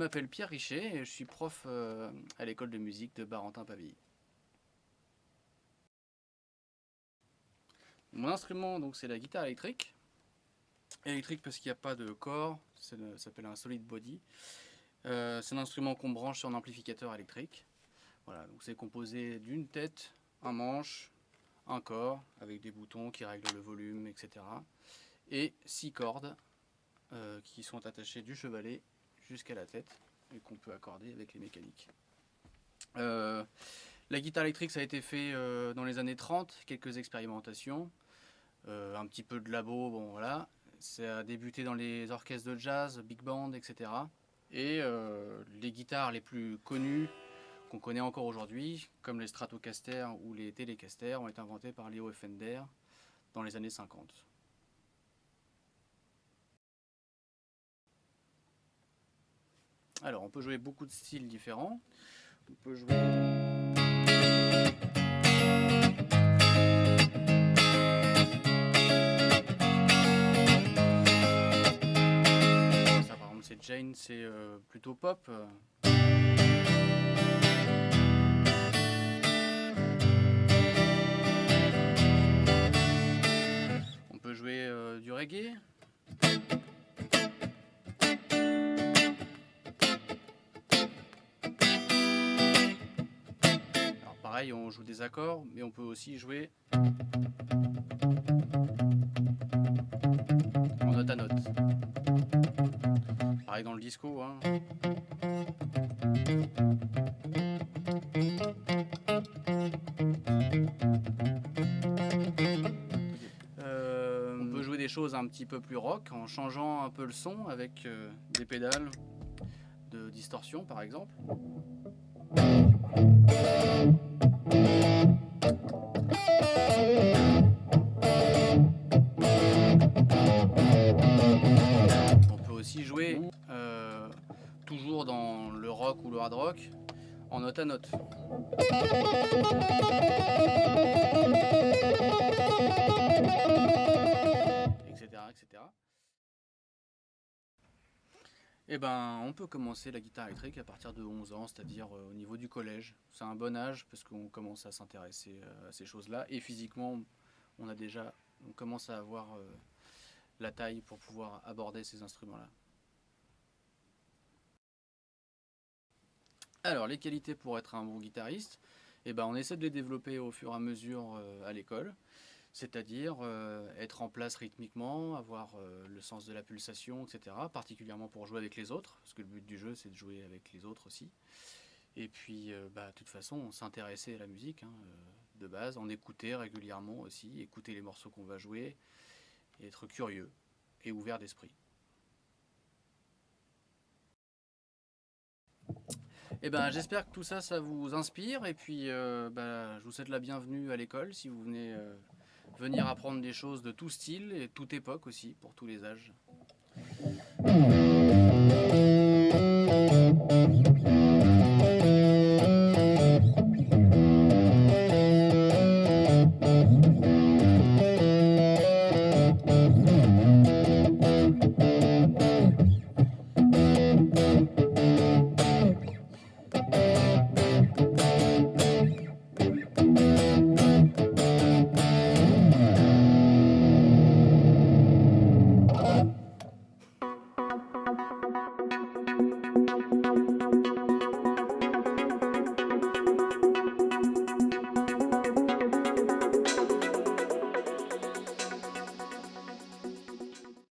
m'appelle Pierre Richet et je suis prof à l'école de musique de Barentin-Pavilly. Mon instrument, donc, c'est la guitare électrique. Électrique parce qu'il n'y a pas de corps, ça s'appelle un solid body. C'est un instrument qu'on branche sur un amplificateur électrique. Voilà, donc c'est composé d'une tête, un manche, un corps avec des boutons qui règlent le volume, etc. Et 6 cordes qui sont attachées du chevalet jusqu'à la tête et qu'on peut accorder avec les mécaniques. La guitare électrique, ça a été fait dans les années 30, quelques expérimentations, un petit peu de labo, bon voilà. Ça a débuté dans les orchestres de jazz, big band, etc. Et les guitares les plus connues qu'on connaît encore aujourd'hui, comme les Stratocaster ou les Telecaster, ont été inventées par Leo Fender dans les années 50. Alors, on peut jouer beaucoup de styles différents. On peut jouer... Ça, par exemple, c'est Jane, c'est plutôt pop. On peut jouer du reggae. Alors pareil, on joue des accords, mais on peut aussi jouer en note à note. Pareil dans le disco, hein. On peut jouer des choses un petit peu plus rock en changeant un peu le son avec des pédales de distorsion par exemple. On peut aussi jouer toujours dans le rock ou le hard rock en note à note. Etc. Et ben, on peut commencer la guitare électrique à partir de 11 ans, c'est-à-dire au niveau du collège. C'est un bon âge parce qu'on commence à s'intéresser à ces choses-là. Et physiquement, on commence à avoir la taille pour pouvoir aborder ces instruments-là. Alors, les qualités pour être un bon guitariste, eh ben, on essaie de les développer au fur et à mesure à l'école. C'est-à-dire être en place rythmiquement, avoir le sens de la pulsation, etc. Particulièrement pour jouer avec les autres, parce que le but du jeu c'est de jouer avec les autres aussi. Et puis de toute façon s'intéresser à la musique de base, en écouter régulièrement aussi, écouter les morceaux qu'on va jouer, et être curieux et ouvert d'esprit. Et ben, j'espère que tout ça, ça vous inspire, et puis je vous souhaite la bienvenue à l'école si vous venez venir apprendre des choses de tout style et toute époque aussi, pour tous les âges.